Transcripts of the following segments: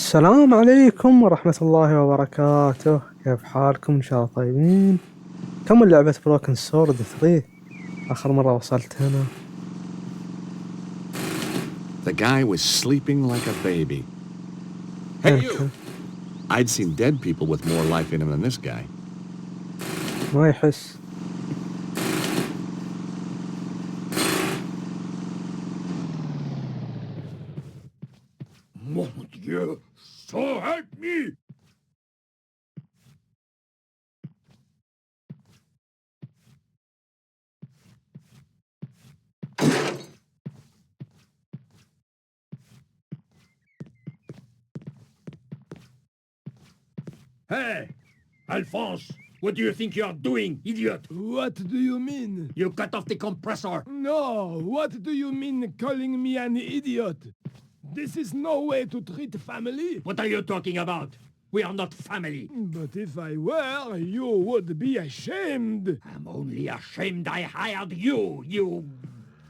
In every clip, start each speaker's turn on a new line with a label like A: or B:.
A: السلام عليكم ورحمة الله وبركاته. كيف حالكم؟ إن شاء الله طيبين. كمل لعبة بروكن سورد 3. آخر مرة وصلت هنا.
B: The guy was sleeping like a baby. Hey, you! I'd seen dead people with more life in him than this guy.
A: ما يحس.
C: Mon Dieu, so help me! Hey, Alphonse, what do you think you're doing, idiot?
D: What do you mean?
C: You cut off the compressor.
D: No, what do you mean calling me an idiot? This is no way to treat family.
C: What are you talking about? We are not family.
D: But if I were, you would be ashamed.
C: I'm only ashamed I hired you, you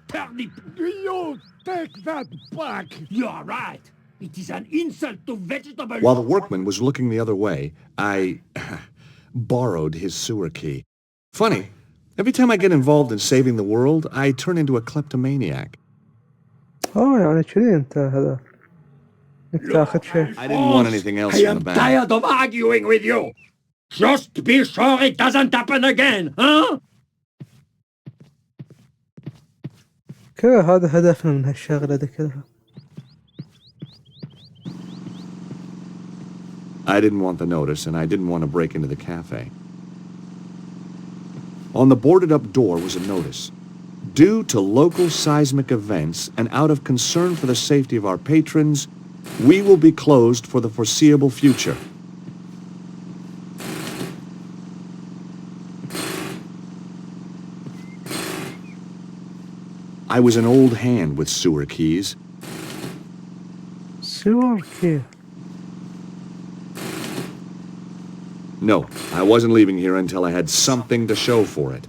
C: turnip.
D: You take that back.
C: You are right. It is an insult to vegetables.
B: While the workman was looking the other way, I borrowed his sewer key. Funny, every time I get involved in saving the world, I turn into a kleptomaniac.
A: يعني كذي أنت هذا إنك تاخذ شيء.
B: I didn't want anything else
C: I
B: in
C: am
B: the bag.
C: tired of arguing with you. Just be sure it doesn't happen again, huh?
A: هذا هدفنا من هالشغلة دي كلها.
B: I didn't want the notice, and I didn't want to break into the cafe. On the boarded-up door was a notice. Due to local seismic events and out of concern for the safety of our patrons, we will be closed for the foreseeable future. I was an old hand with sewer keys.
A: sewer key.
B: No, I wasn't leaving here until I had something to show for it.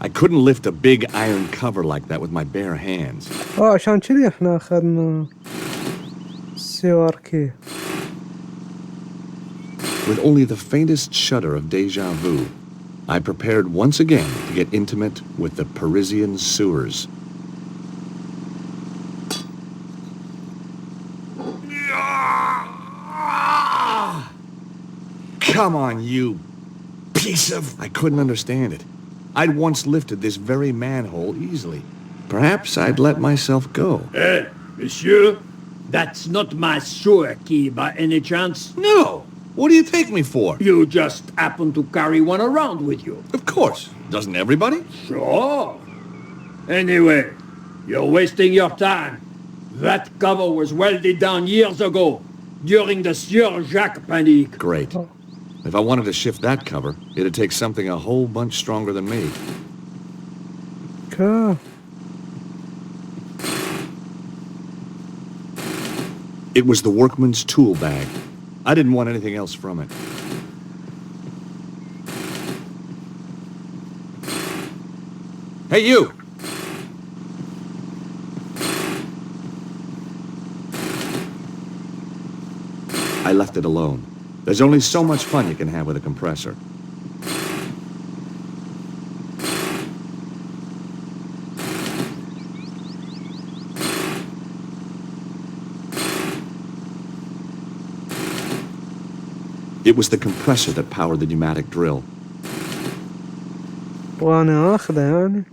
B: I couldn't lift a big iron cover like that with my bare hands.
A: عشان كذي إحنا أخذنا sewer key.
B: With only the faintest shudder of déjà vu, I prepared once again to get intimate with the Parisian sewers. Come on, you piece of... I couldn't understand it. I'd once lifted this very manhole easily. Perhaps I'd let myself go.
C: Hey, monsieur, that's not my sewer key by any chance.
B: No! What do you take me for?
C: You just happen to carry one around with you.
B: Of course. Doesn't everybody?
C: Sure. Anyway, you're wasting your time. That cover was welded down years ago, during the Sieur Jacques panic.
B: Great. If I wanted to shift that cover, it'd take something a whole bunch stronger than me.
A: Okay.
B: It was the workman's tool bag. I didn't want anything else from it. Hey, you! I left it alone. There's only so much fun you can have with a compressor. It was the compressor that powered the pneumatic drill.
A: وأنا أخذه يعني.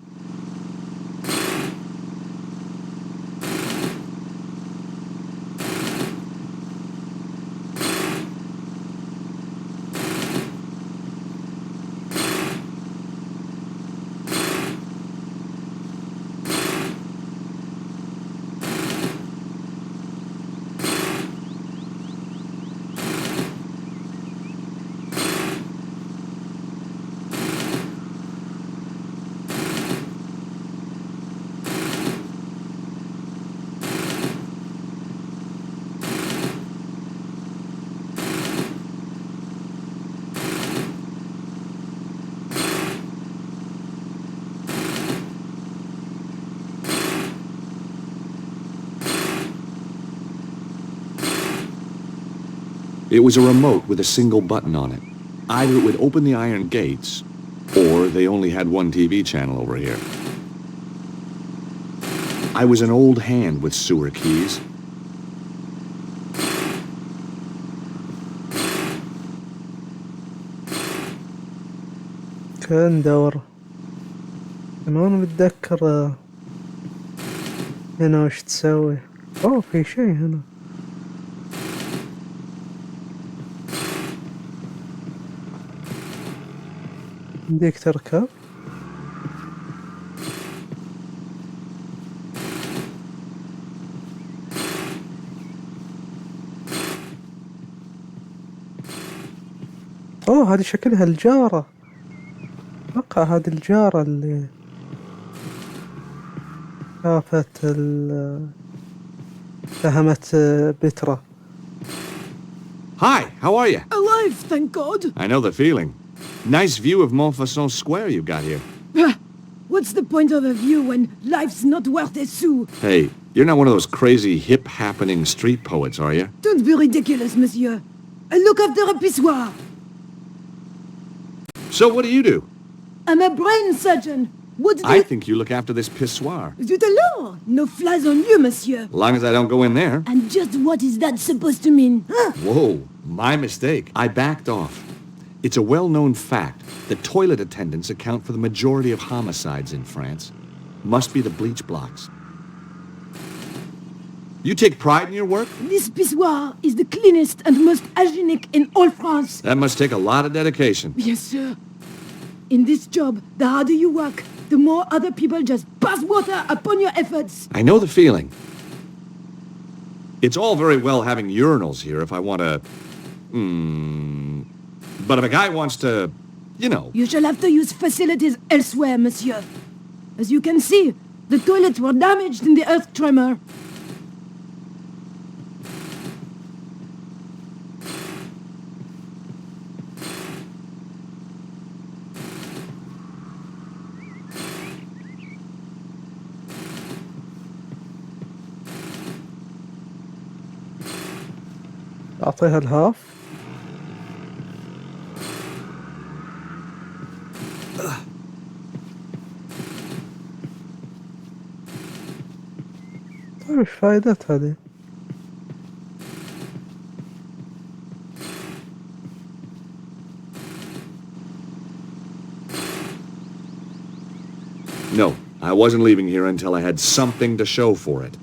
B: It was a remote with a single button on it. Either it would open the iron gates, or they only had one TV channel over here. I was an old hand with sewer keys.
A: كان دور. أنا ما بتذكر هنا وش تسوي. أوه في شيء هنا. يمديك تركب. أوه هذه شكلها الجارة. أتوقع هذه الجارة اللي شافت اتهمت بترا.
B: Hi, how are you?
E: Alive, thank God.
B: I know the feeling. Nice view of Montfaucon Square you've got here.
E: What's the point of a view when life's not worth a sou?
B: Hey, you're not one of those crazy hip-happening street poets, are you?
E: Don't be ridiculous, monsieur. I look after a pissoir.
B: So what do you do?
E: I'm a brain surgeon. What do
B: I think you look after this pissoir.
E: Zut alors! No flies on you, monsieur.
B: As long as I don't go in there.
E: And just what is that supposed to mean? Huh?
B: Whoa, my mistake. I backed off. It's a well-known fact that toilet attendants account for the majority of homicides in France. Must be the bleach blocks. You take pride in your work?
E: This pissoir is the cleanest and most hygienic in all France.
B: That must take a lot of dedication.
E: Yes, sir. In this job, the harder you work, the more other people just pass water upon your efforts.
B: I know the feeling. It's all very well having urinals here if I want to... But if a guy wants to, you know...
E: You shall have to use facilities elsewhere, monsieur. As you can see, the toilets were damaged in the earth tremor.
A: أعطيها الهاف. طيب ايش فايدتها دي؟
B: No, I wasn't leaving here until I had something to show for it.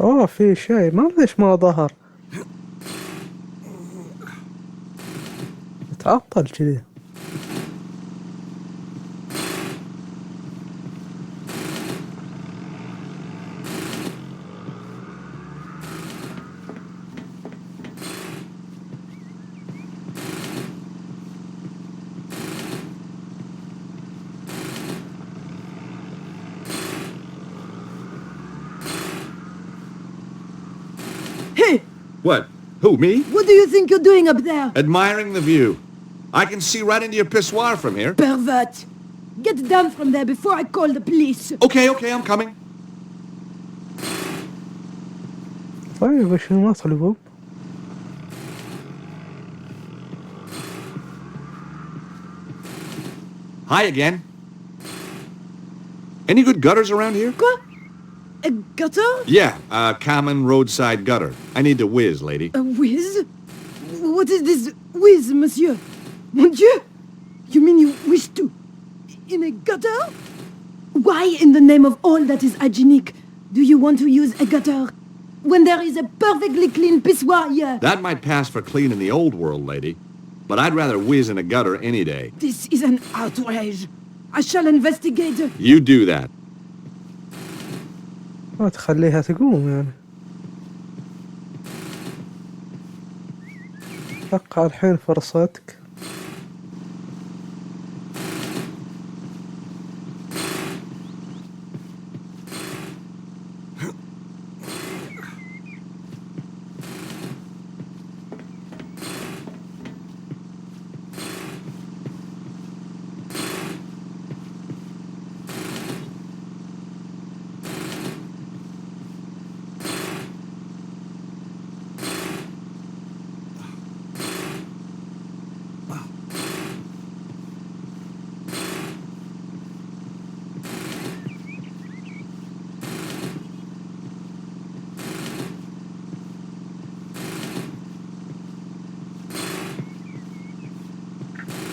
A: أوه في شيء ما أدري ليش ما ظهر. تعطل كذي.
E: Hey!
B: What? Who, me?
E: What do you think you're doing up there?
B: Admiring the view. I can see right into your pissoir from here.
E: Pervert! Get down from there before I call the police.
B: Okay, I'm coming.
A: طيب وش ما طلبوا؟
B: Hi again. Any good gutters around here?
E: Quoi? A gutter?
B: Yeah, a common roadside gutter. I need to whiz, lady.
E: A whiz? What is this whiz, monsieur? Mon Dieu! You mean you wish to... in a gutter? Why, in the name of all that is hygienic, do you want to use a gutter when there is a perfectly clean pissoir here?
B: That might pass for clean in the old world, lady. But I'd rather whiz in a gutter any day.
E: This is an outrage. I shall investigate.
B: You do that.
A: ما تخليها تقوم يعني. أتوقع الحين فرصتك.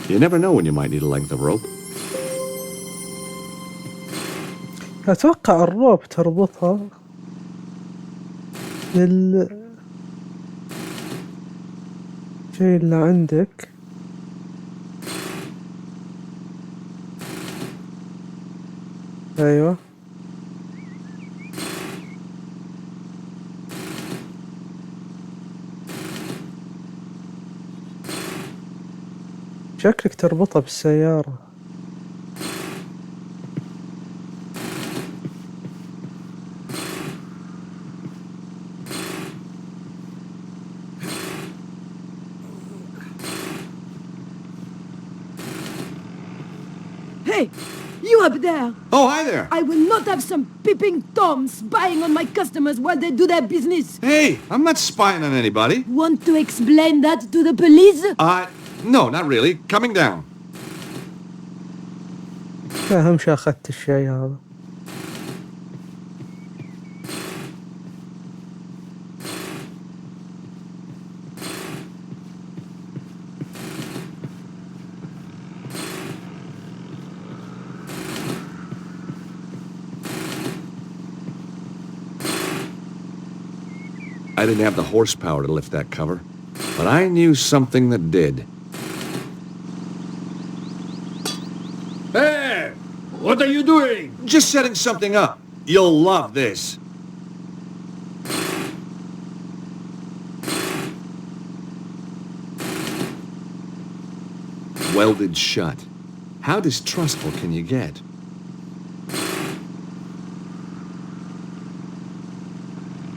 B: You never know when you might need a length of rope.
A: أتوقع الروب تربطها بال شيء اللي عندك. أيوة. شكلك تربطها بالسيارة.
E: Hey, you up there!
B: Oh, hi there.
E: I will not have some peeping Toms spying on my customers while they do their business.
B: Hey, I'm not spying on anybody.
E: Want to explain that to the police?
B: No, not really. Coming down.
A: أهم شي أخذت الشيء هذا.
B: I didn't have the horsepower to lift that cover, but I knew something that did.
C: Hey! What are you doing?
B: Just setting something up. You'll love this. Welded shut. How distrustful can you get?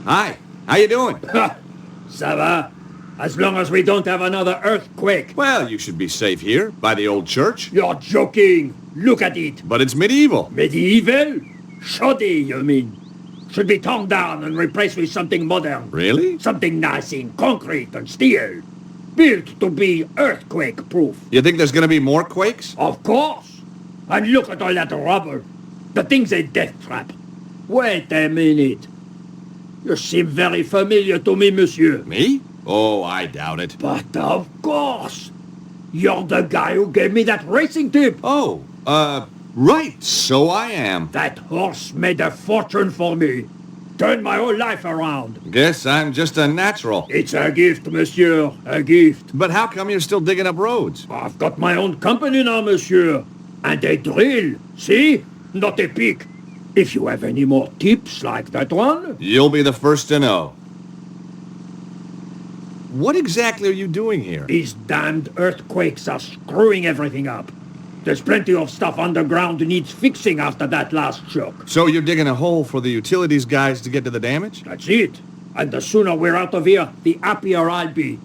B: Hi, how you doing?
C: Ha! Ça va? As long as we don't have another earthquake.
B: Well, you should be safe here, by the old church.
C: You're joking. Look at it.
B: But it's medieval.
C: Medieval? Shoddy, you mean? Should be torn down and replaced with something modern.
B: Really?
C: Something nice in concrete and steel. Built to be earthquake-proof.
B: You think there's gonna be more quakes?
C: Of course. And look at all that rubber. The thing's a death trap. Wait a minute. You seem very familiar to me, monsieur.
B: Me? Oh, I doubt it.
C: But of course. You're the guy who gave me that racing tip.
B: Oh, right, so I am.
C: That horse made a fortune for me. Turned my whole life around.
B: Guess I'm just a natural.
C: It's a gift, monsieur. A gift.
B: But how come you're still digging up roads?
C: I've got my own company now, monsieur. And a drill. See? Not a pick. If you have any more tips like that one...
B: You'll be the first to know. What exactly are you doing here?
C: These damned earthquakes are screwing everything up. There's plenty of stuff underground needs fixing after that last shock.
B: So you're digging a hole for the utilities guys to get to the damage?
C: That's it. And the sooner we're out of here, the happier I'll be.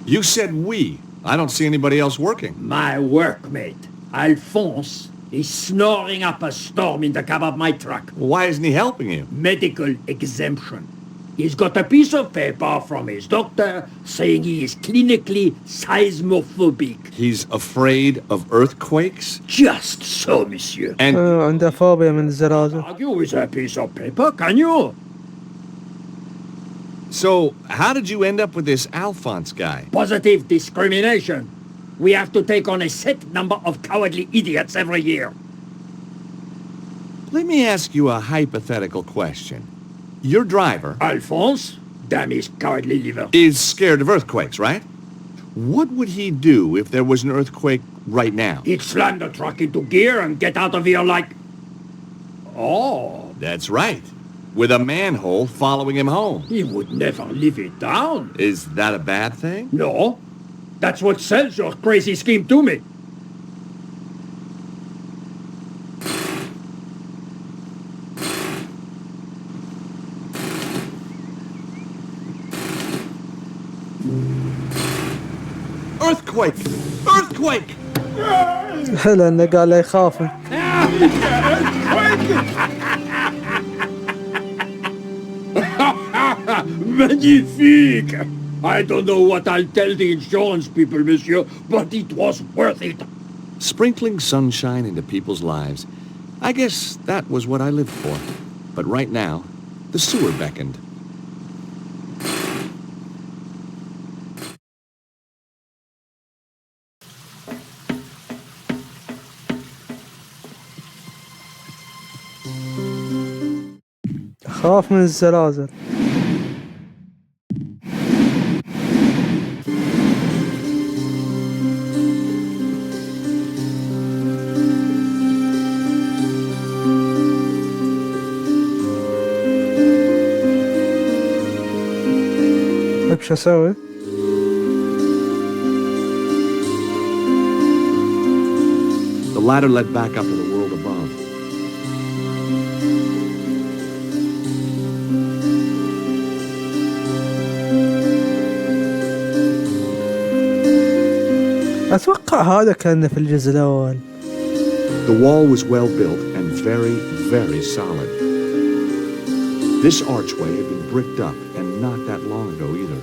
B: You said we. I don't see anybody else working.
C: My workmate, Alphonse, is snoring up a storm in the cab of my truck.
B: Why isn't he helping you?
C: Medical exemption. He's got a piece of paper from his doctor saying he is clinically seismophobic.
B: He's afraid of earthquakes?
C: Just so, monsieur.
B: And
A: عنده فوبيا من الزلازل.
C: Argue with a piece of paper, can you?
B: so, how did you end up with this Alphonse guy?
C: Positive discrimination. We have to take on a set number of cowardly idiots every year.
B: Let me ask you a hypothetical question. Your driver
C: Alphonse, damn his cowardly liver.
B: is scared of earthquakes, right? What would he do if there was an earthquake right now?
C: He'd slam the truck into gear and get out of here like... Oh,
B: That's right. With a manhole following him home.
C: he would never live it down.
B: Is that a bad thing?
C: No, that's what sells your crazy scheme to me.
B: Earthquake! Earthquake!
A: لأنه قال لا يخاف.
C: Magnifique! I don't know what I'll tell the insurance people, monsieur, but it was worth it.
B: Sprinkling sunshine into people's lives. I guess that was what I lived for. But right now, the sewer beckoned.
A: خاف من الزلازل. طيب شو اسوي؟
B: The ladder led back up to the world above.
A: اتوقع هذا كان في الجزء الاول.
B: The wall was well built and very, very solid. This archway had been bricked up, and not that long ago either.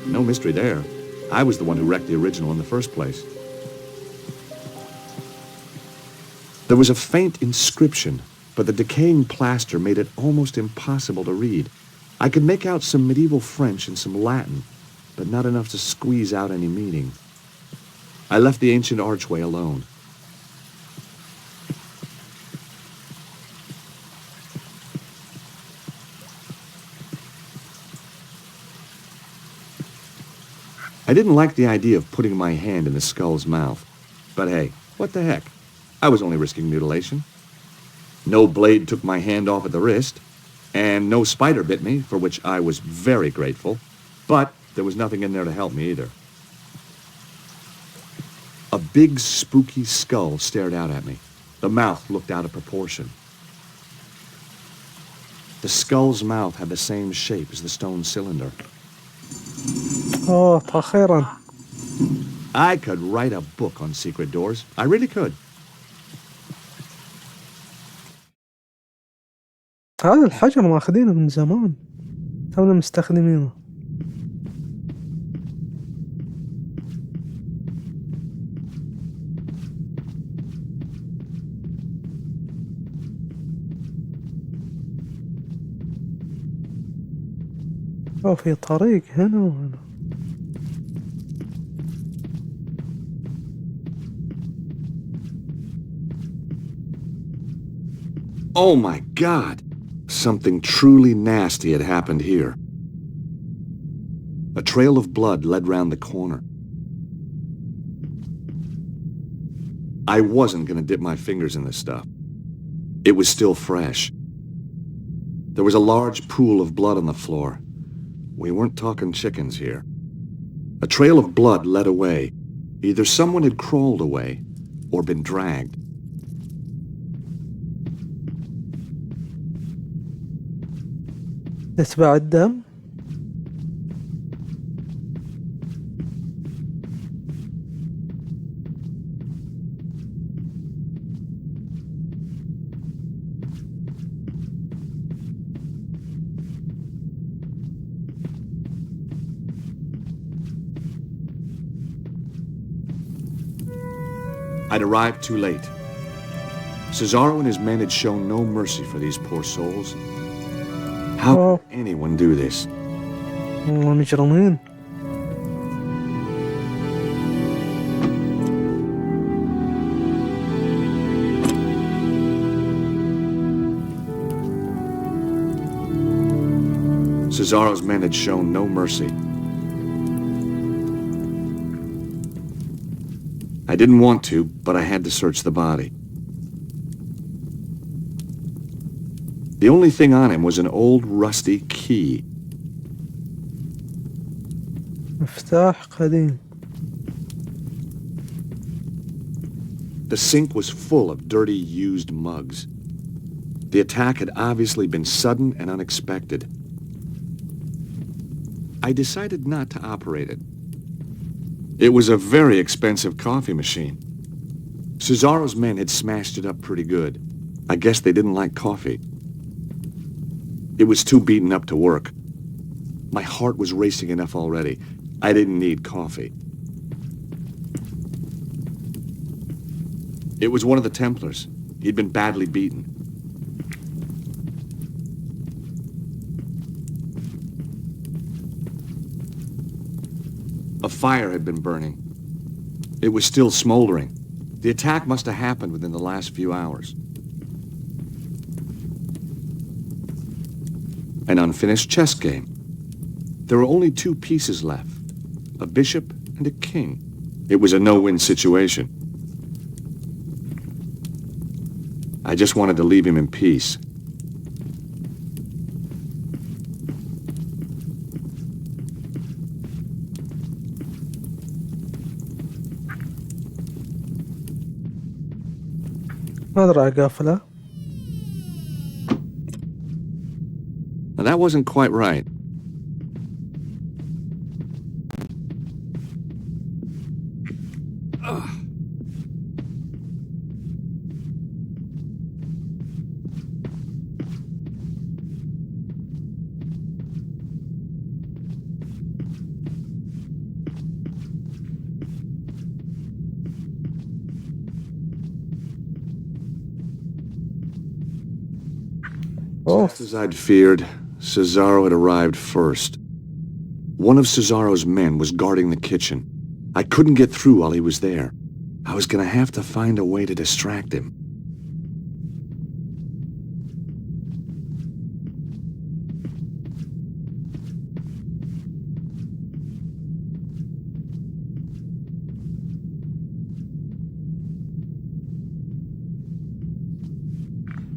B: No mystery there. I was the one who wrecked the original in the first place. There was a faint inscription, but the decaying plaster made it almost impossible to read. I could make out some medieval French and some Latin, but not enough to squeeze out any meaning. I left the ancient archway alone. I didn't like the idea of putting my hand in the skull's mouth. But hey, what the heck? I was only risking mutilation. No blade took my hand off at the wrist, and no spider bit me, for which I was very grateful. But there was nothing in there to help me either. A big, spooky skull stared out at me. The mouth looked out of proportion. The skull's mouth had the same shape as the stone cylinder.
A: اوه اخيرا.
B: I could write a book on secret doors. I really could.
A: هذا الحجر ماخذينه من زمان، تونا مستخدمينه. أو في طريق هنا وهنا.
B: Oh my God! Something truly nasty had happened here. A trail of blood led round the corner. I wasn't going to dip my fingers in this stuff. It was still fresh. There was a large pool of blood on the floor. We weren't talking chickens here. A trail of blood led away. Either someone had crawled away or been dragged.
A: نتبع الدم.
B: I'd arrived too late. Cesaro and his men had shown no mercy for these poor souls. How could anyone do this?
A: مجرمين.
B: Cesaro's men had shown no mercy. I didn't want to, but I had to search the body. The only thing on him was an old rusty key.
A: مفتاح قديم.
B: The sink was full of dirty, used mugs. The attack had obviously been sudden and unexpected. I decided not to operate it. It was a very expensive coffee machine. Cesaro's men had smashed it up pretty good. I guess they didn't like coffee. It was too beaten up to work. My heart was racing enough already. I didn't need coffee. It was one of the Templars. He'd been badly beaten. A fire had been burning. It was still smoldering. The attack must have happened within the last few hours. An unfinished chess game. There were only two pieces left, a bishop and a king. It was a no-win situation. I just wanted to leave him in peace.
A: ما أدري قافلة.
B: Now, that wasn't quite right. Just as I'd feared, Cesaro had arrived first. One of Cesaro's men was guarding the kitchen. I couldn't get through while he was there. I was gonna have to find a way to distract him.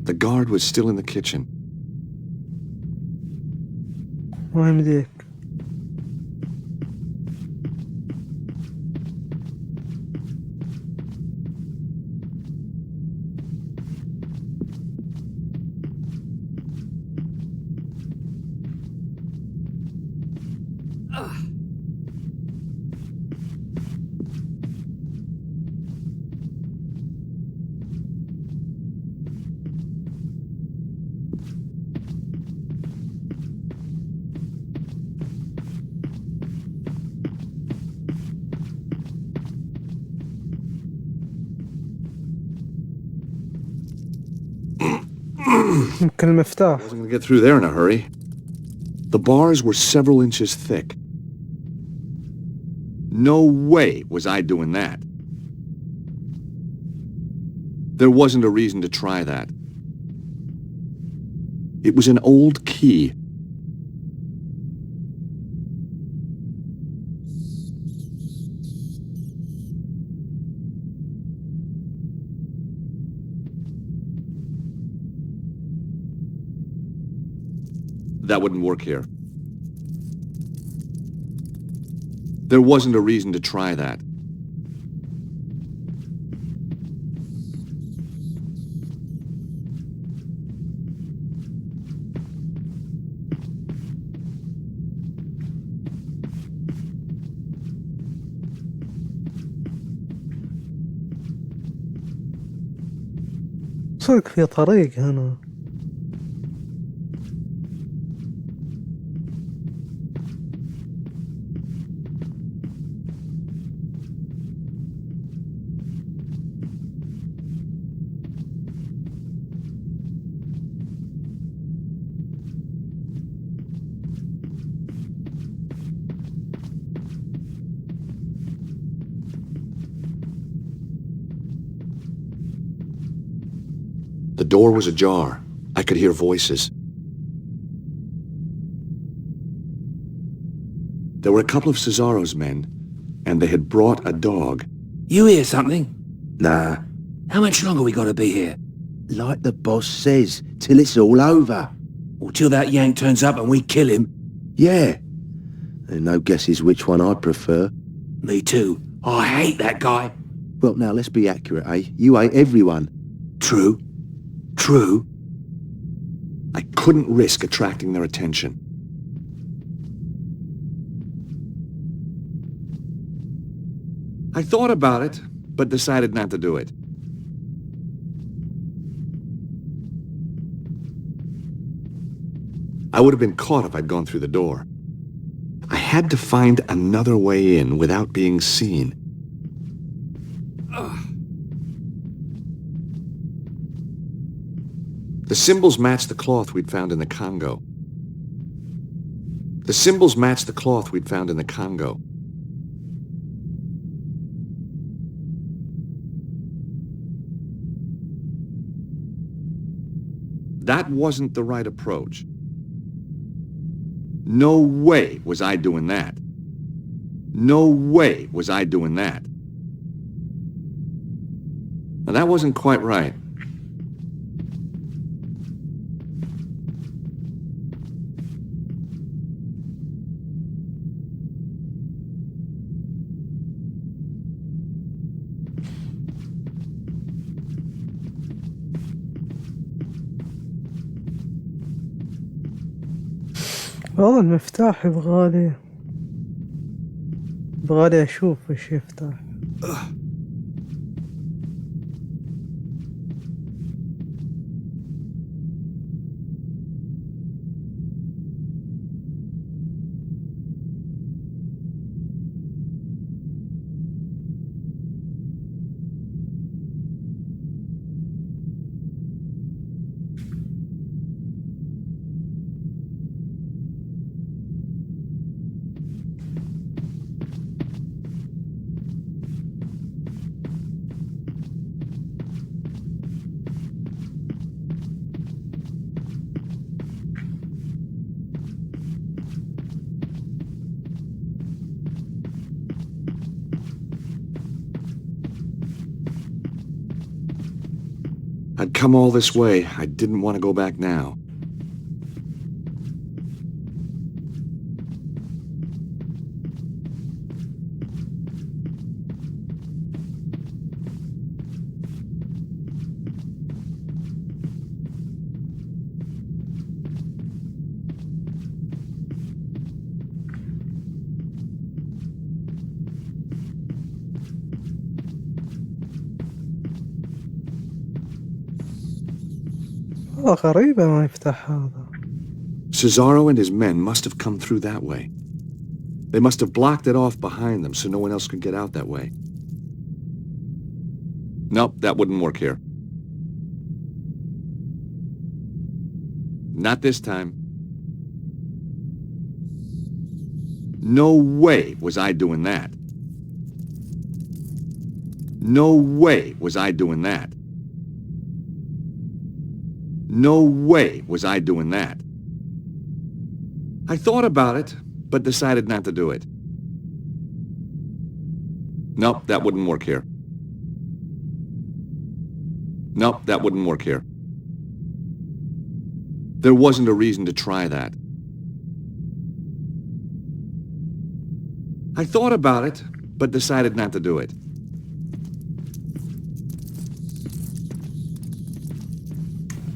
B: The guard was still in the kitchen.
A: ما يمديك. يمكن المفتاح.
B: I wasn't gonna get through there in a hurry. The bars were several inches thick. No way was I doing that. There wasn't a reason to try that. It was an old key. That wouldn't work here. There wasn't a reason to try that.
A: صدق في طريق هنا.
B: The door was ajar. I could hear voices. There were a couple of Cesaro's men, and they had brought a dog.
F: You hear something?
G: Nah,
F: How much longer we gotta be here?
G: like the boss says, till it's all over.
F: Or till that yank turns up and we kill him?
G: Yeah. And no guesses which one I'd prefer.
F: Me too. I hate that guy.
G: Well, now, let's be accurate, eh? You hate everyone.
F: True. True.
B: I couldn't risk attracting their attention. I thought about it, but decided not to do it. I would have been caught if I'd gone through the door. I had to find another way in without being seen. The symbols matched the cloth we'd found in the Congo. The symbols matched the cloth we'd found in the Congo. That wasn't the right approach. No way was I doing that. No way was I doing that. Now, that wasn't quite right.
A: والله المفتاح يبغالي أشوف وش يفتح.
B: I'd come all this way. I didn't want to go back now.
A: والله غريبة ما يفتح هذا.
B: Cesaro and his men must have come through that way. They must have blocked it off behind them so no one else could get out that way. Nope, that wouldn't work here. Not this time. No way was I doing that. No way was I doing that. No way was I doing that. I thought about it, but decided not to do it. Nope, that wouldn't work here. Nope, that wouldn't work here. There wasn't a reason to try that. I thought about it, but decided not to do it.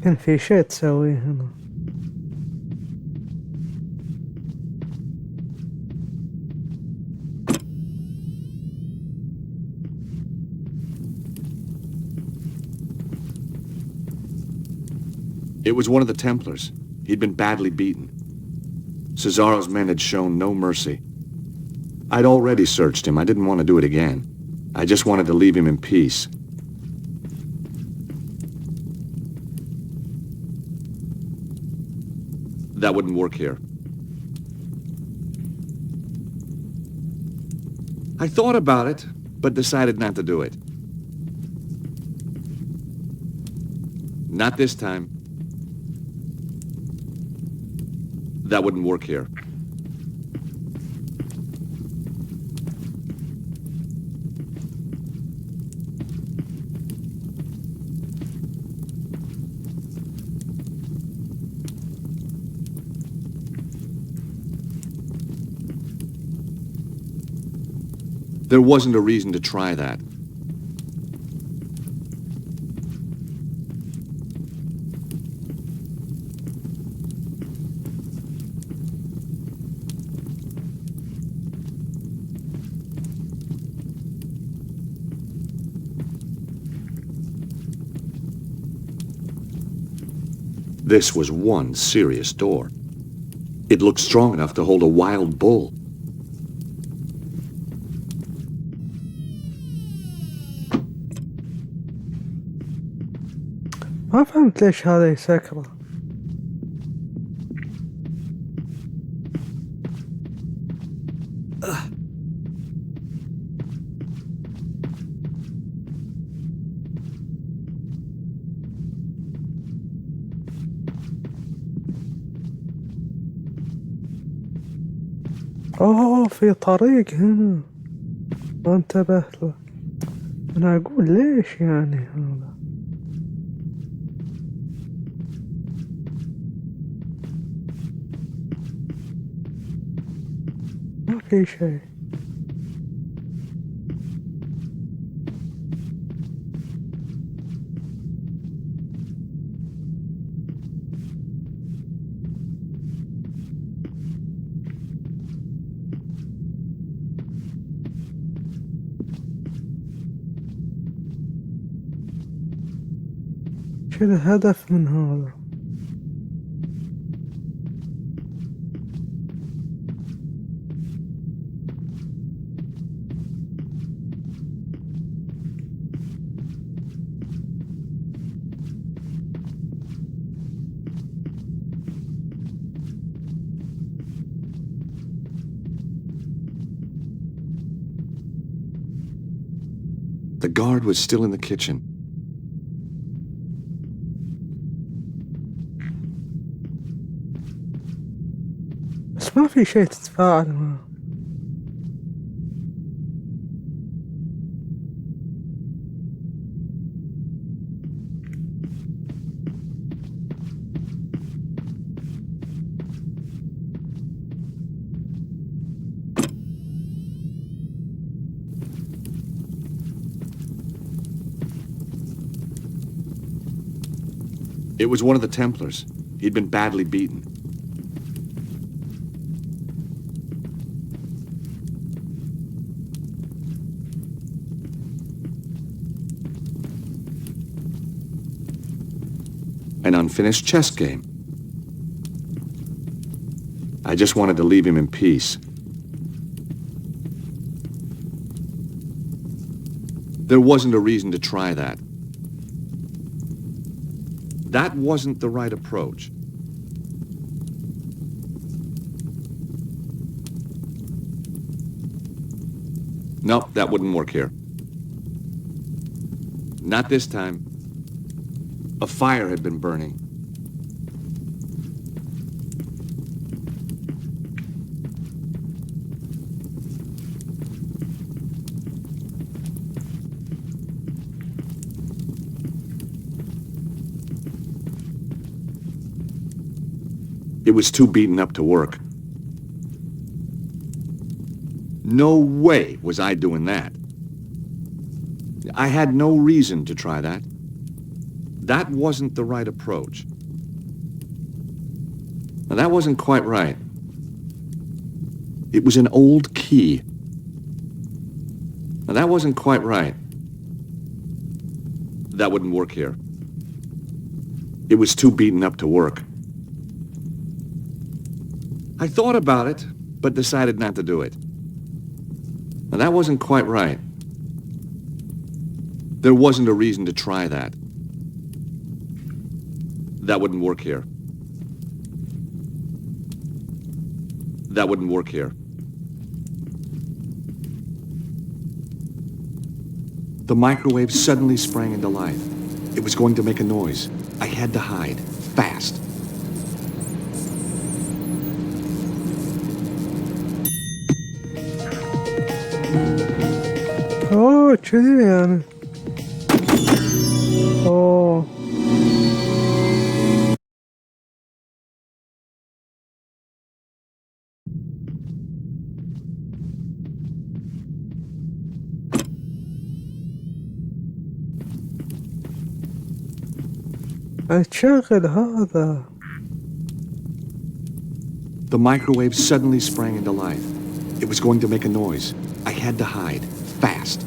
A: كان في شيء تسويه هنا.
B: It was one of the Templars. He'd been badly beaten. Cesaro's men had shown no mercy. I'd already searched him. I didn't want to do it again. I just wanted to leave him in peace. That wouldn't work here. I thought about it, but decided not to do it. Not this time. That wouldn't work here. There wasn't a reason to try that. This was one serious door. It looked strong enough to hold a wild bull.
A: ما فهمت ليش هذا يسكره. اوه في طريق هنا ما انتبهت له. انا اقول ليش يعني هذا. ما في شيء. شو الهدف من هذا؟
B: The guard was still in the kitchen.
A: بس ما في شيء تتفاعل معه.
B: It was one of the Templars. He'd been badly beaten. An unfinished chess game. I just wanted to leave him in peace. There wasn't a reason to try that. That wasn't the right approach. Nope, that wouldn't work here. Not this time. A fire had been burning. It was too beaten up to work. No way was I doing that. I had no reason to try that. That wasn't the right approach. Now, that wasn't quite right. It was an old key. Now, that wasn't quite right. That wouldn't work here. It was too beaten up to work. I thought about it, but decided not to do it. Now, that wasn't quite right. There wasn't a reason to try that. That wouldn't work here. That wouldn't work here. The microwave suddenly sprang into life. It was going to make a noise. I had to hide, fast.
A: اوه كذي يعني. اوه تشغل هذا.
B: The microwave suddenly sprang into life. It was going to make a noise. I had to hide, fast.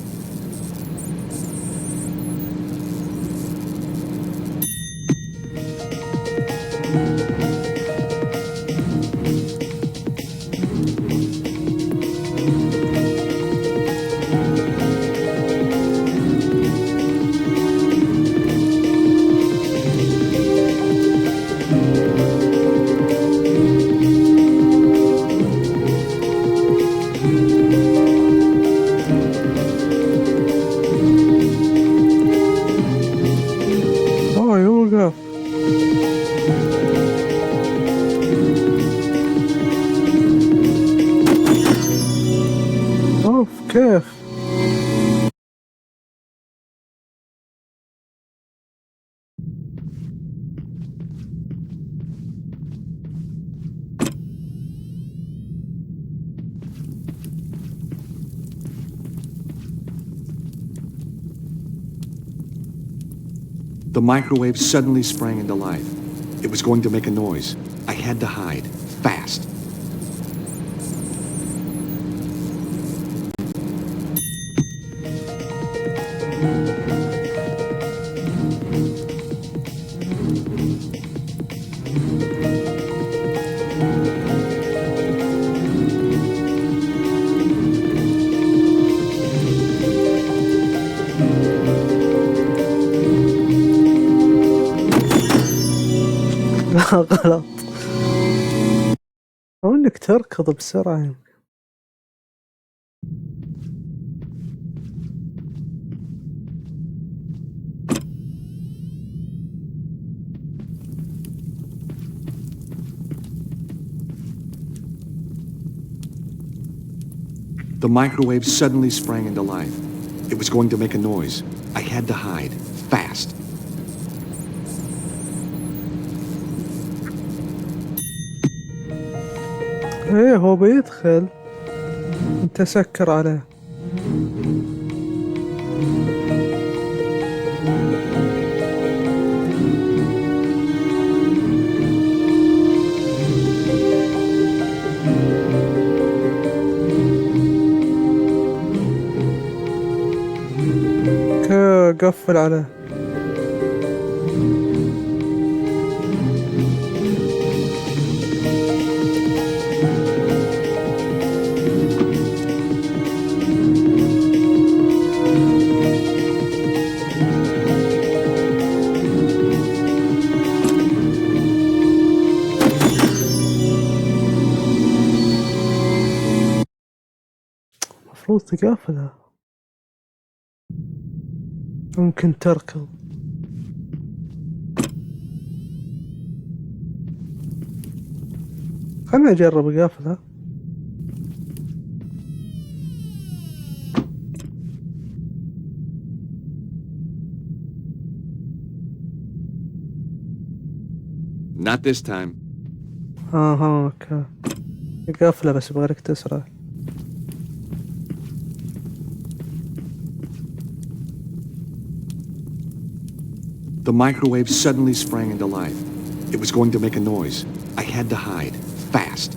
A: اوف كيف؟
B: The microwave suddenly sprang into life. It was going to make a noise. I had to hide. Fast.
A: لا غلط. أو إنك تركض بسرعة يمكن.
B: The microwave suddenly sprang into life. It was going to make a noise. I had to hide. Fast.
A: ايه هو بيدخل، انت سكر عليه. قفل عليه. المفروض تقفلها، ممكن تركض. خلنا نجرب اقفلها.
B: Not this time.
A: اوكي قافلة بس يبغالك تسرع.
B: The microwave suddenly sprang into life. It was going to make a noise. I had to hide. Fast.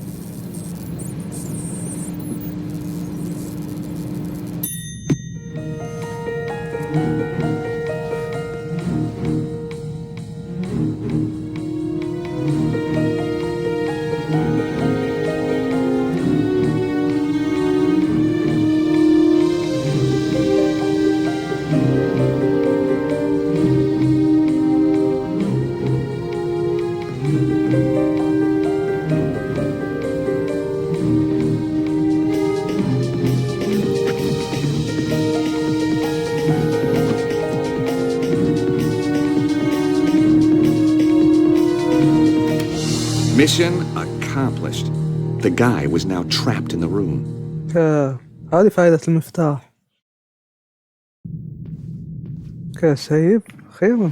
B: Mission accomplished. The guy was now trapped in the room.
A: هذه فائدة المفتاح. سيب أخيرا.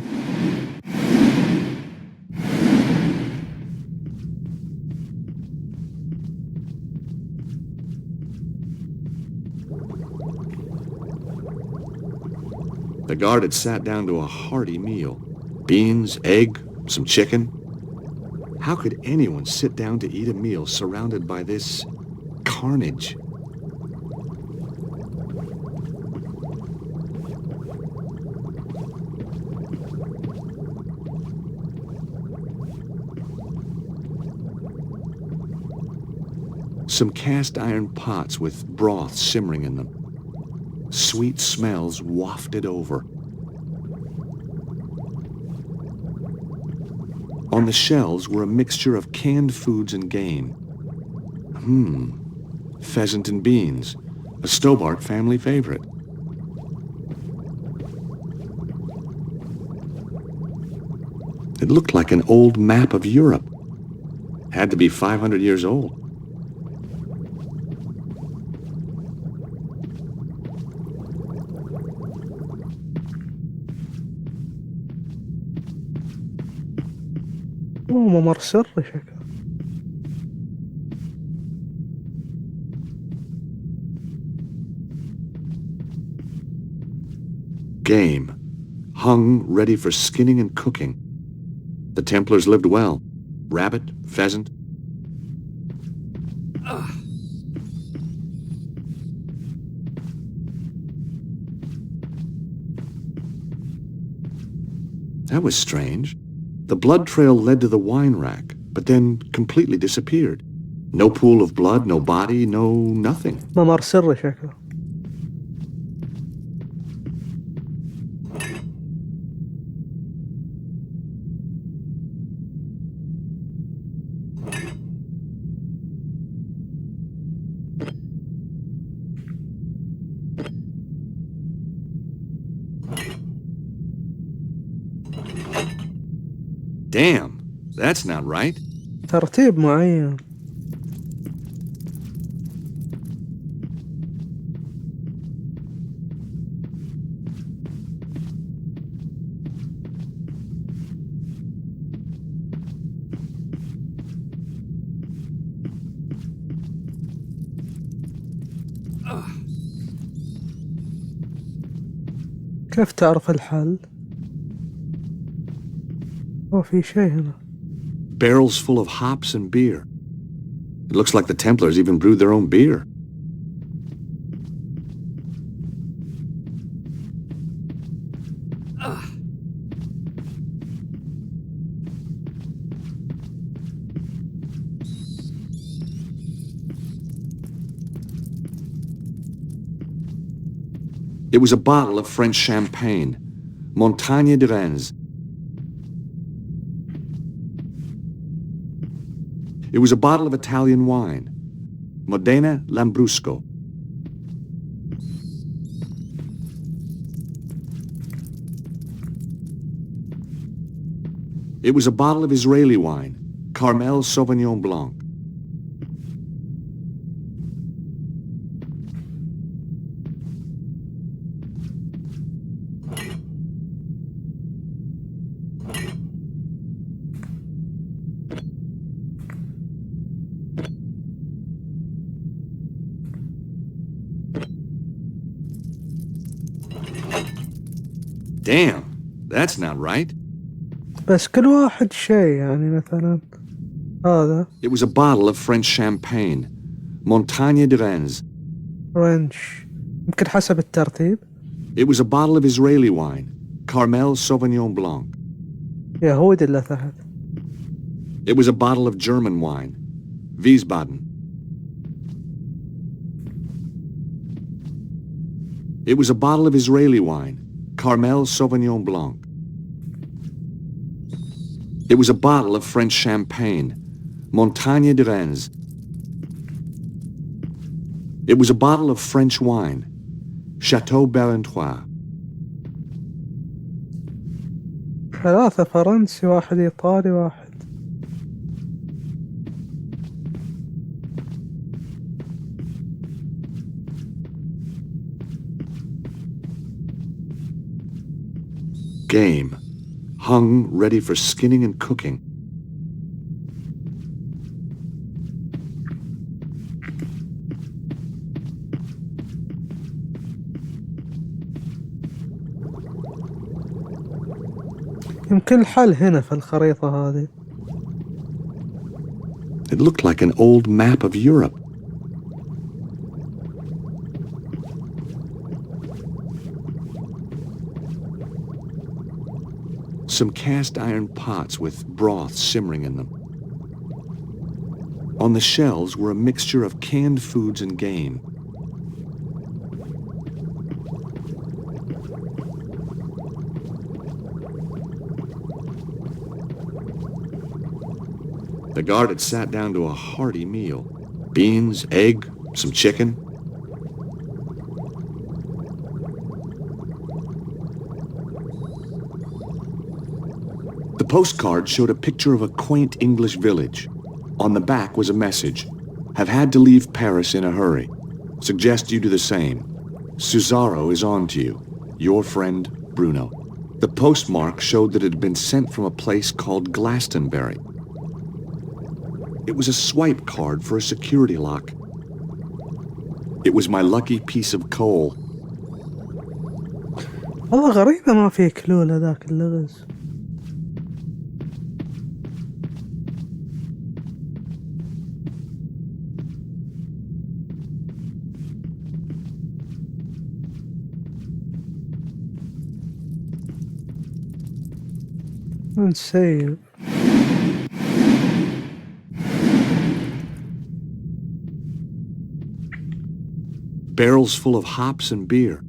B: The guard had sat down to a hearty meal. Beans, egg, some chicken. How could anyone sit down to eat a meal surrounded by this carnage? Some cast iron pots with broth simmering in them. Sweet smells wafted over. On the shelves were a mixture of canned foods and game. Pheasant and beans, a Stobart family favorite. It looked like an old map of Europe. Had to be 500 years old.
A: ممر سري شكله.
B: Game. Hung, ready for skinning and cooking. The Templars lived well. Rabbit, pheasant. That was strange. The blood trail led to the wine rack, but then completely disappeared. No pool of blood, no body, no nothing.
A: ممر سري شكله.
B: Damn, that's not right.
A: ترتيب معين. كيف تعرف الحل؟ في شيء هنا.
B: Barrels full of hops and beer. It looks like the Templars even brewed their own beer. It was a bottle of French champagne, Montagne de Reims. It was a bottle of Italian wine, Modena Lambrusco. It was a bottle of Israeli wine, Carmel Sauvignon Blanc. Damn, that's not right.
A: بس كل واحد شيء يعني مثلا هذا.
B: It was a bottle of French champagne, Montagne de Reims.
A: فرنش يمكن حسب الترتيب.
B: It was a bottle of Israeli wine, Carmel Sauvignon Blanc.
A: يهودي اللي تحت.
B: It was a bottle of German wine, Wiesbaden. It was a bottle of Israeli wine, Carmel Sauvignon Blanc. It was a bottle of French champagne, Montagne de Reims. It was a bottle of French wine, Chateau Barentois.
A: 3 فرنسي 1 إيطالي 1.
B: Game. Hung, ready for skinning and cooking.
A: يمكن الحل هنا في الخريطة هذه.
B: It looked like an old map of Europe. Some cast iron pots with broth simmering in them. On the shelves were a mixture of canned foods and game. The guard had sat down to a hearty meal. Beans, egg, some chicken. The postcard showed a picture of a quaint English village. On the back was a message. Have had to leave Paris in a hurry. Suggest you do the same. Cesaro is on to you. Your friend, Bruno. The postmark showed that it had been sent from a place called Glastonbury. It was a swipe card for a security lock. It was my lucky piece of coal.
A: والله غريبة ما في كلول هذاك اللغز. نسيب.
B: Barrels full of hops and beer.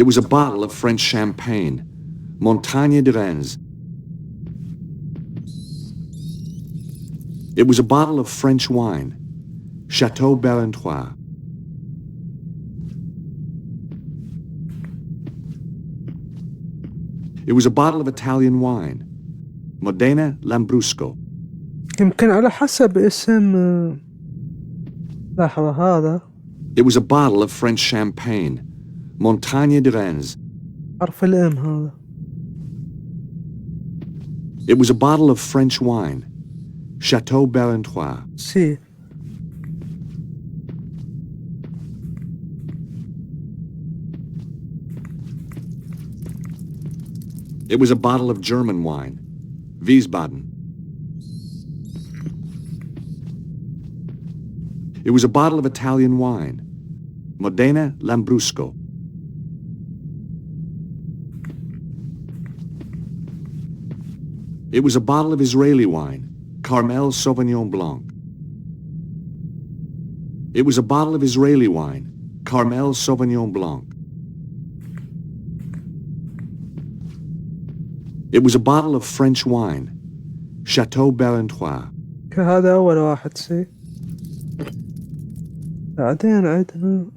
B: It was a bottle of French champagne, Montagne de Reims. It was a bottle of French wine, Chateau Barentois. It was a bottle of Italian wine, Modena Lambrusco.
A: يمكن على حسب اسم. لحظة هذا.
B: It was a bottle of French champagne, Montagne de Reims.
A: حرف الام هذا.
B: It was a bottle of French wine, Chateau Barentois.
A: سي.
B: It was a bottle of German wine, Wiesbaden. It was a bottle of Italian wine, Modena Lambrusco. It was a bottle of Israeli wine, Carmel Sauvignon Blanc. It was a bottle of Israeli wine, Carmel Sauvignon Blanc. It was a bottle of French wine, Chateau Barentois.
A: هذا أول واحد سي. بعدين عندنا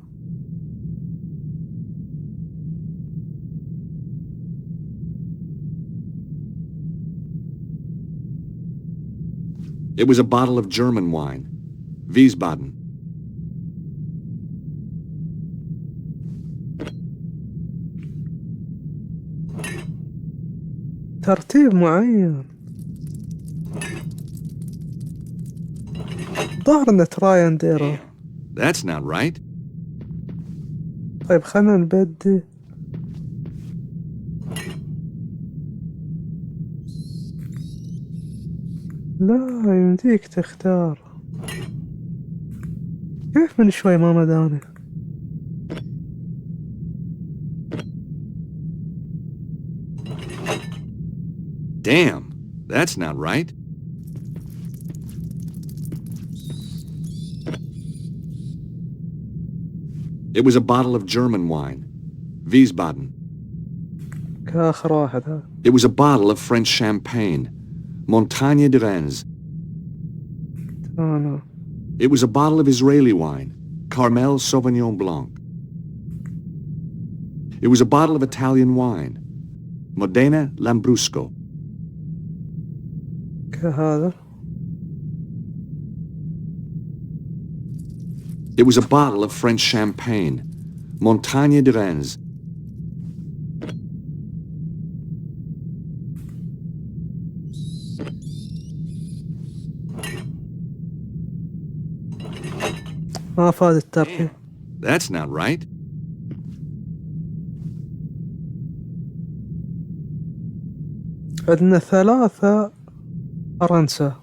B: It was a bottle of German wine, Wiesbaden.
A: ترتيب معين. ظهر إن تراي نديره.
B: That's not right.
A: طيب خلنا نبدي. لا يمديك تختار. كيف من شوي ما مداني؟
B: Damn, that's not right. It was a bottle of German wine, Wiesbaden.
A: كآخر واحد هذا.
B: It was a bottle of French champagne, Montagne de Reims.
A: أنا.
B: It was a bottle of Israeli wine, Carmel Sauvignon Blanc. It was a bottle of Italian wine, Modena Lambrusco.
A: كهذا.
B: It was a bottle of French champagne, Montagne de Reims.
A: ما فاد الترتيب.
B: That's not right.
A: عندنا 3 فرنسا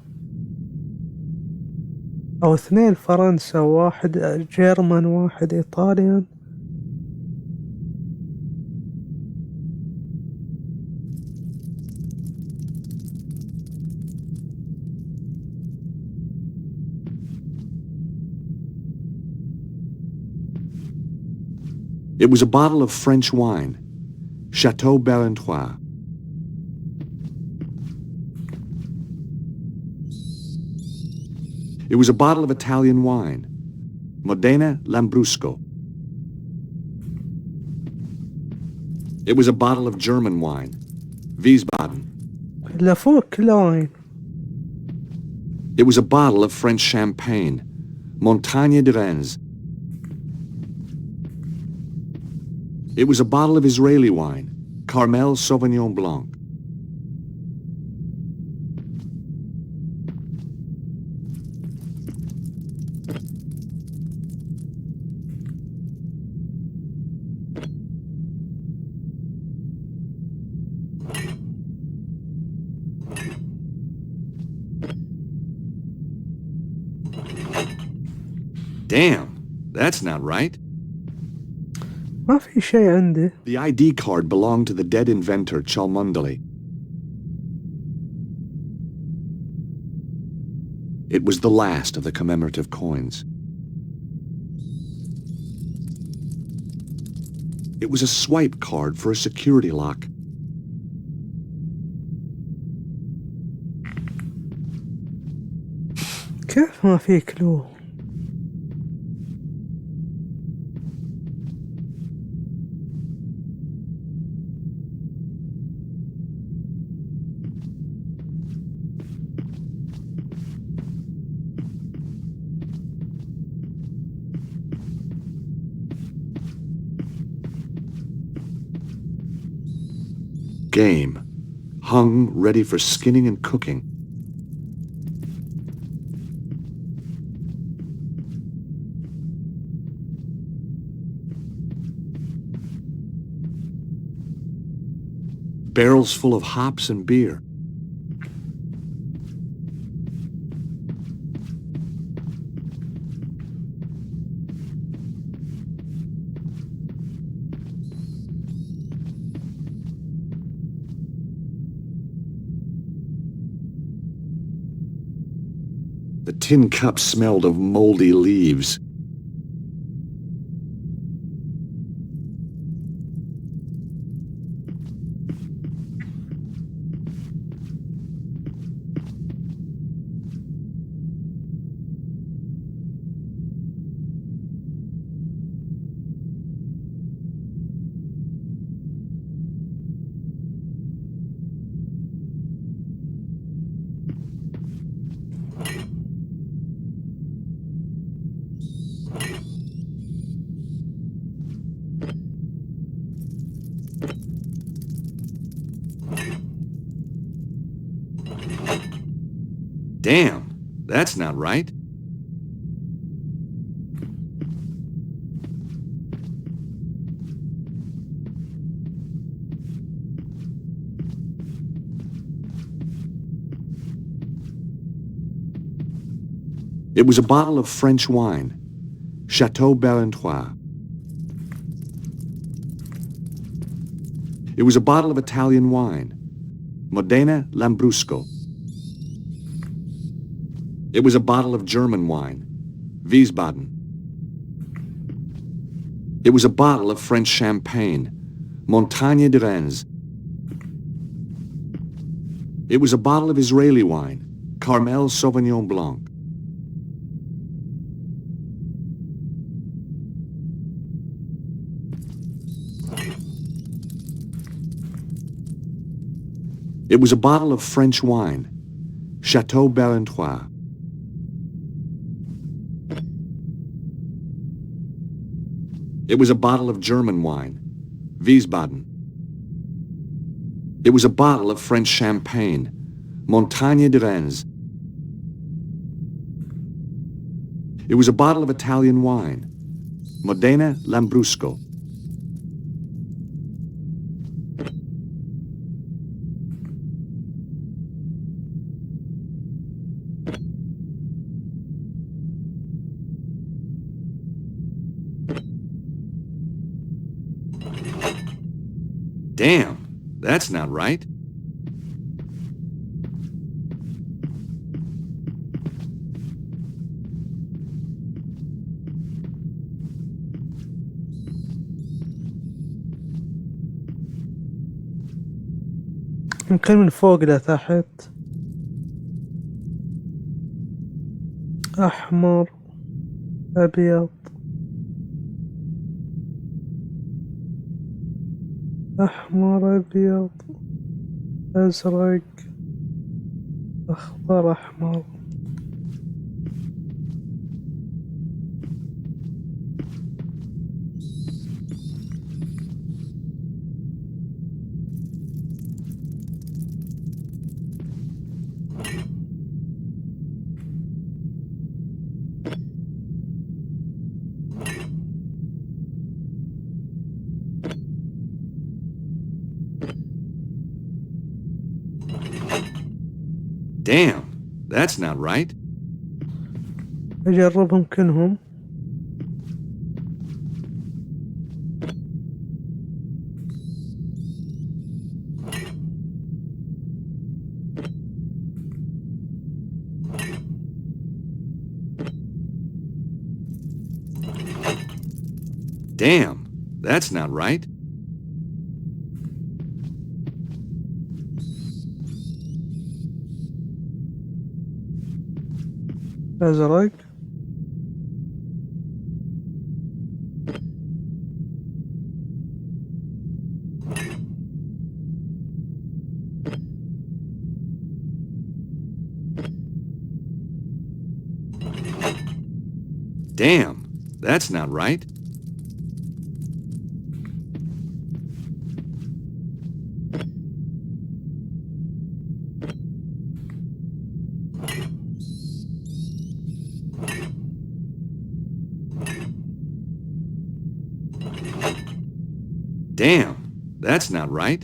A: أو 2 فرنسا، 1 جيرمان، 1 إيطاليان.
B: It was a bottle of French wine, Chateau Barentois. It was a bottle of Italian wine, Modena Lambrusco. It was a bottle of German wine, Wiesbaden.
A: إلا فوق كله واين.
B: It was a bottle of French champagne, Montagne de Reims. It was a bottle of Israeli wine, Carmel Sauvignon Blanc. Damn, that's not right.
A: ما في شيء عندي.
B: The ID card belonged to the dead inventor Cholmondeley. It was the last of the commemorative coins. It was a swipe card for a security lock.
A: كيف ما في كلو؟
B: Game, hung ready for skinning and cooking. Barrels full of hops and beer. The tin cup smelled of moldy leaves. Damn, that's not right. It was a bottle of French wine, Chateau Barentois. It was a bottle of Italian wine, Modena Lambrusco. It was a bottle of German wine, Wiesbaden. It was a bottle of French champagne, Montagne de Reims. It was a bottle of Israeli wine, Carmel Sauvignon Blanc. It was a bottle of French wine, Chateau Barentois. It was a bottle of German wine, Wiesbaden. It was a bottle of French champagne, Montagne de Reims. It was a bottle of Italian wine, Modena Lambrusco. Damn, that's not right.
A: يمكن من فوق لتحت. أحمر، أبيض، أحمر، أبيض، أزرق، أخضر، أحمر.
B: Damn, that's not right.
A: أجربهم كلهم.
B: Damn, that's not right.
A: أزرق،
B: Damn, that's not right. Damn, that's not right.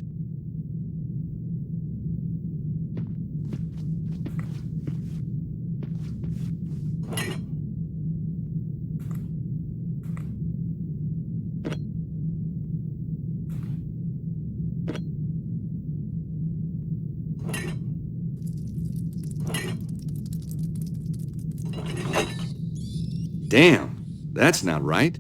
B: Damn, that's not right.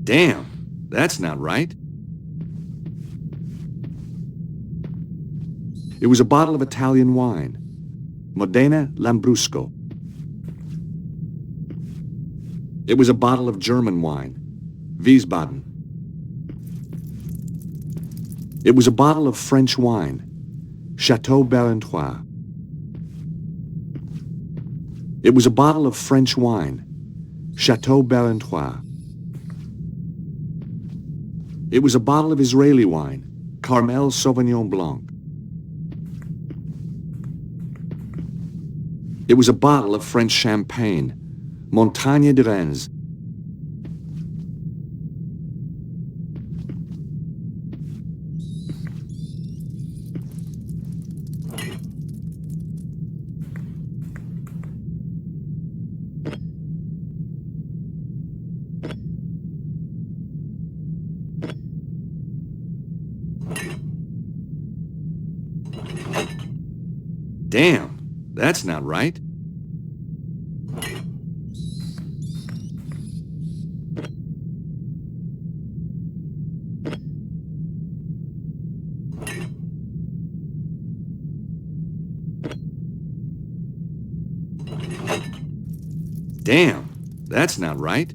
B: Damn, that's not right. It was a bottle of Italian wine, Modena Lambrusco. It was a bottle of German wine, Wiesbaden. It was a bottle of French wine, Chateau Barentois. It was a bottle of French wine, Chateau Barentois. It was a bottle of Israeli wine, Carmel Sauvignon Blanc. It was a bottle of French champagne, Montagne de Reims. Damn, that's not right. Damn, that's not right.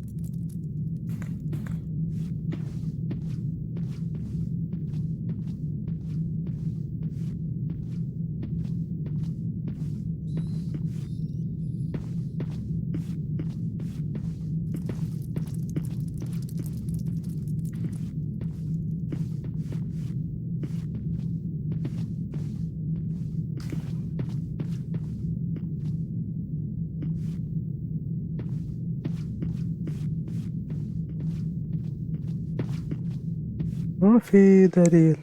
A: ما في دليل.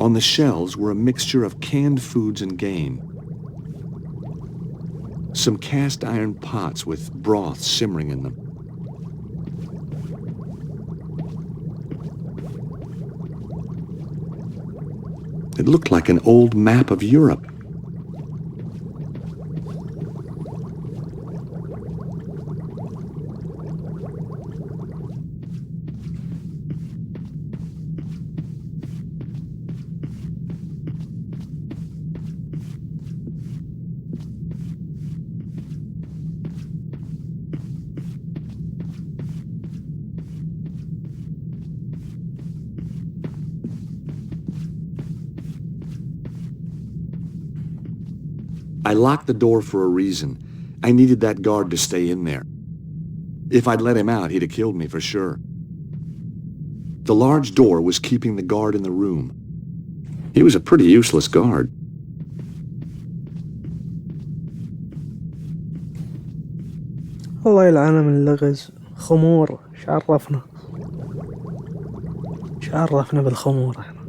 B: On the shelves were a mixture of canned foods and game. Some cast iron pots with broth simmering in them. It looked like an old map of Europe. I locked the door for a reason. I needed that guard to stay in there. If I'd let him out, he'd have killed me for sure. The large door was keeping the guard in the room. He was a pretty useless guard.
A: الله يلعنه من اللغز. خمور، ايش عرفنا بالخمور احنا؟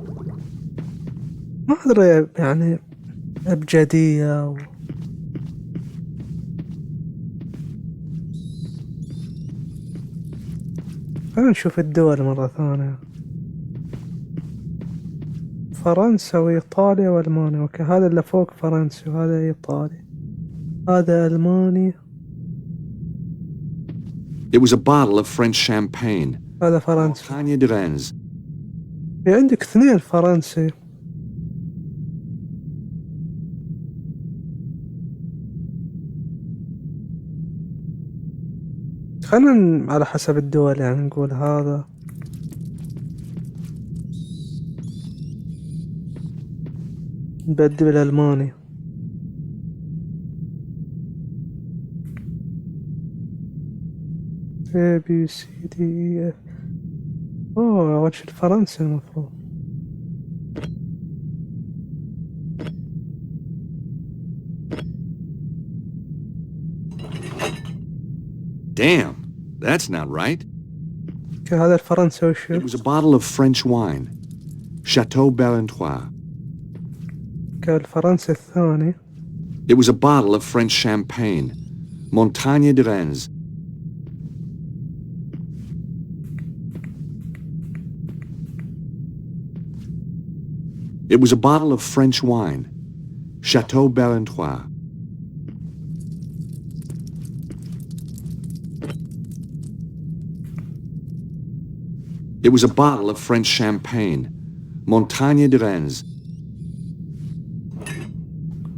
A: ما ادري يعني ابجدية خلينا نشوف الدول مرة ثانية. فرنسا وإيطاليا وألمانيا. اوكي، هذا اللي فوق فرنسي وهذا إيطالي، هذا ألماني.
B: It was a bottle of French champagne.
A: هذا فرنسي.
B: Montagne de Reims.
A: عندك 2 فرنسي. خلينا على حسب الدول يعني نقول هذا. نبدي بالألماني. A B C D E F. أول شي الفرنسي المفروض.
B: Damn, that's not right.
A: هذا الفرنسي وشو؟
B: It was a bottle of French wine. Chateau Barentois.
A: الفرنسي الثاني.
B: It was a bottle of French champagne. Montagne de Reims. It was a bottle of French wine. Chateau Barentois. It was a bottle of French champagne. Montagne de Reims.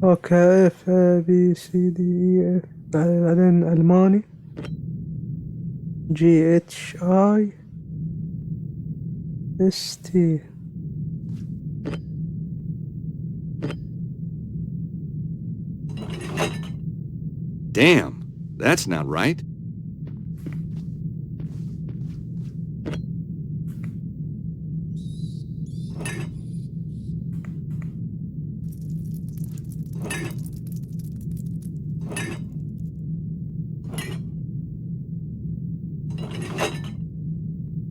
A: اوكي F A B C D E F. بعدين ألماني. G H I S T.
B: Damn, that's not right.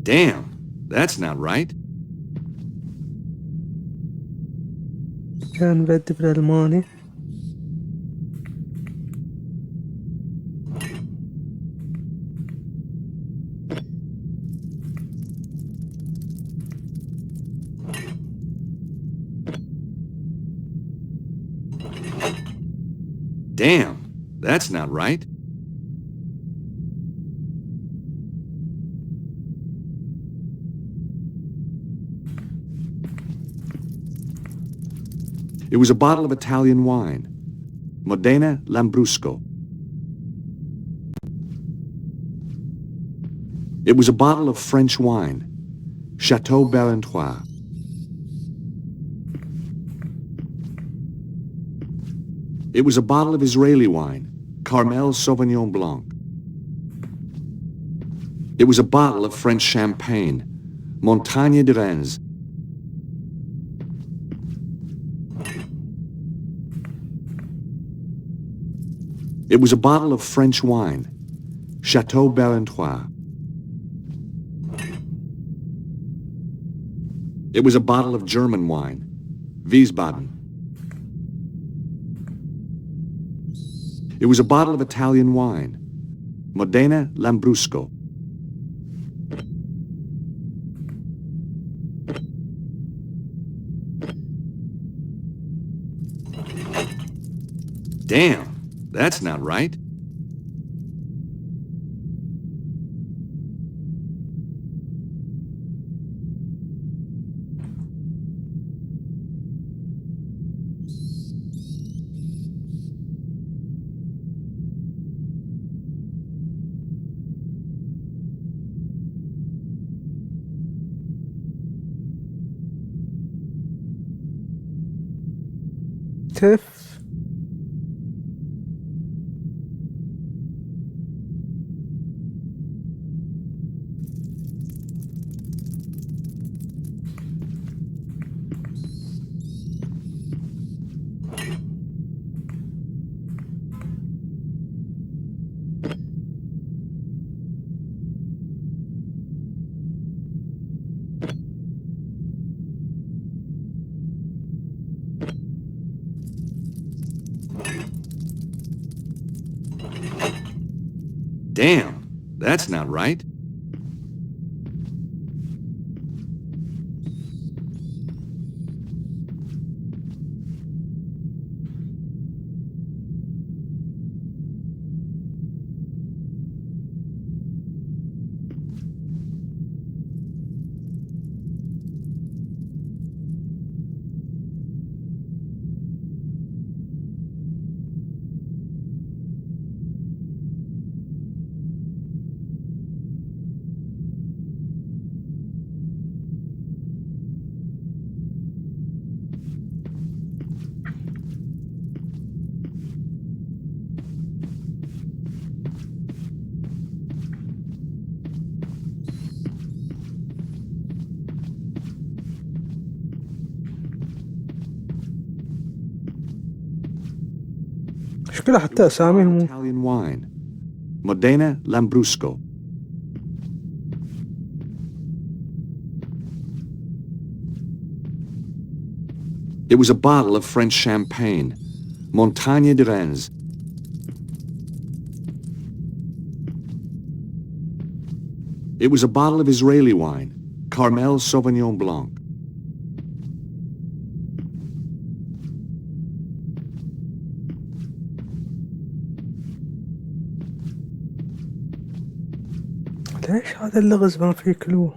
B: Damn, that's not right.
A: كان بدي بالألماني.
B: Damn, that's not right. It was a bottle of Italian wine. Modena Lambrusco. It was a bottle of French wine. Chateau Barentois. It was a bottle of Israeli wine. Carmel Sauvignon Blanc. It was a bottle of French champagne, Montagne de Reims. It was a bottle of French wine, Chateau Barentois. It was a bottle of German wine, Wiesbaden. It was a bottle of Italian wine, Modena Lambrusco. Damn, that's not right.
A: تف.
B: Damn, that's not right.
A: مشكلة حتى أساميهم.
B: Italian wine, Modena Lambrusco. It was a bottle of French champagne, Montagne de Reims. It was a bottle of Israeli wine, Carmel Sauvignon Blanc.
A: ليش هذا اللغز ما فيه كلو؟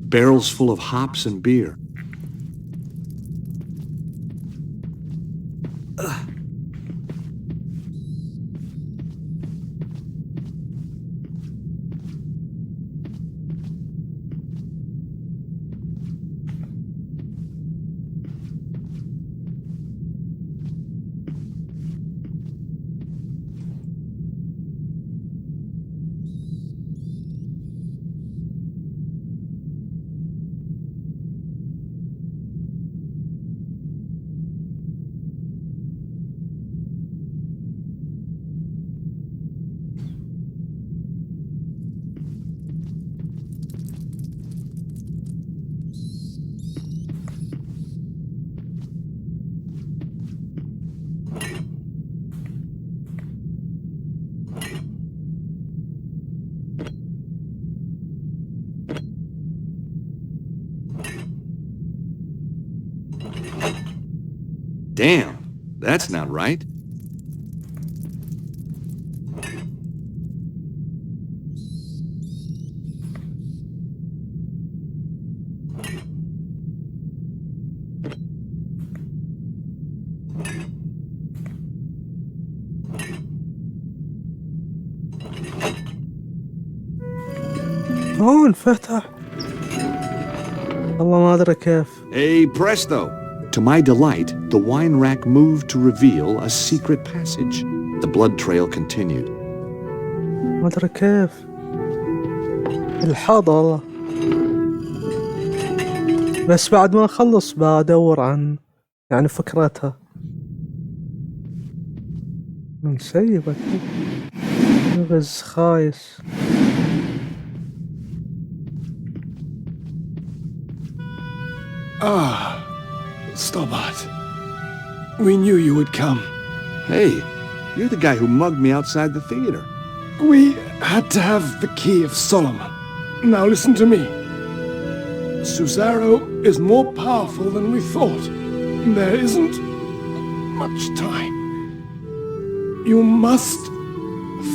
B: Barrels full of hops and beer. Damn, that's not right.
A: اوه انفتح. والله ما ادري كيف.
B: Hey, presto! To my delight, the wine rack moved to reveal a secret passage. The blood trail continued.
A: ما ادري كيف. الحظ والله. بس بعد ما اخلص بدور عن يعني فكرتها. نسيبك غز خايس.
D: Stobart. We knew you would come.
B: Hey, you're the guy who mugged me outside the theater.
D: We had to have the key of Solomon. Now listen to me. Cesaro is more powerful than we thought. There isn't much time. You must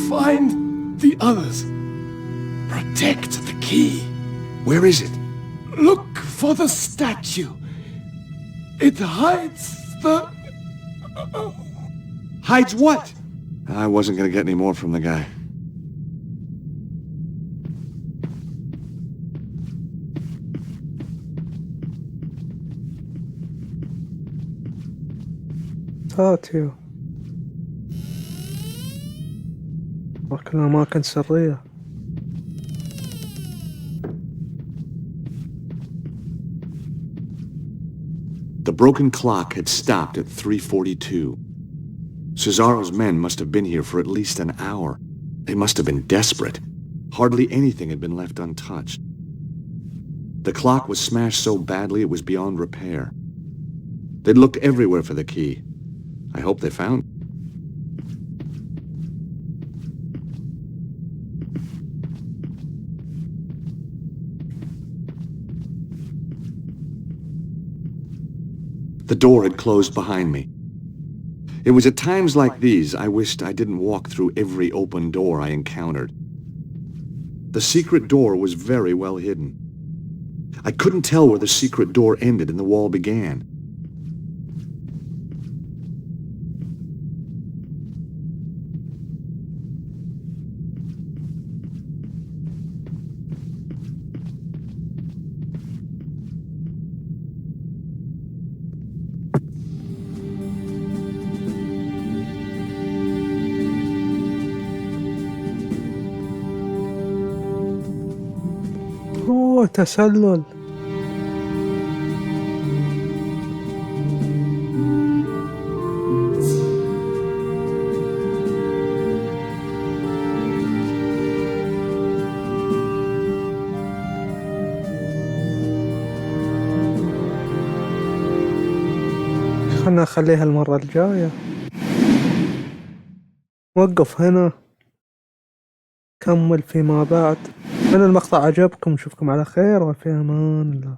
D: find the others. Protect the key.
B: Where is it?
D: Look for the statue. It hides the...
B: Hides what? I wasn't going to get any more from the guy.
A: ساتيو. كلها أماكن سرية.
B: The broken clock had stopped at 3:42. Cesaro's men must have been here for at least an hour. They must have been desperate. Hardly anything had been left untouched. The clock was smashed so badly it was beyond repair. They'd looked everywhere for the key. I hope they found it. The door had closed behind me. It was at times like these I wished I didn't walk through every open door I encountered. The secret door was very well hidden. I couldn't tell where the secret door ended and the wall began.
A: اوه تسلل. خلنا نخليها المرة الجاية. وقف هنا. كمل فيما بعد. من المقطع عجبكم، نشوفكم على خير وفي امان الله.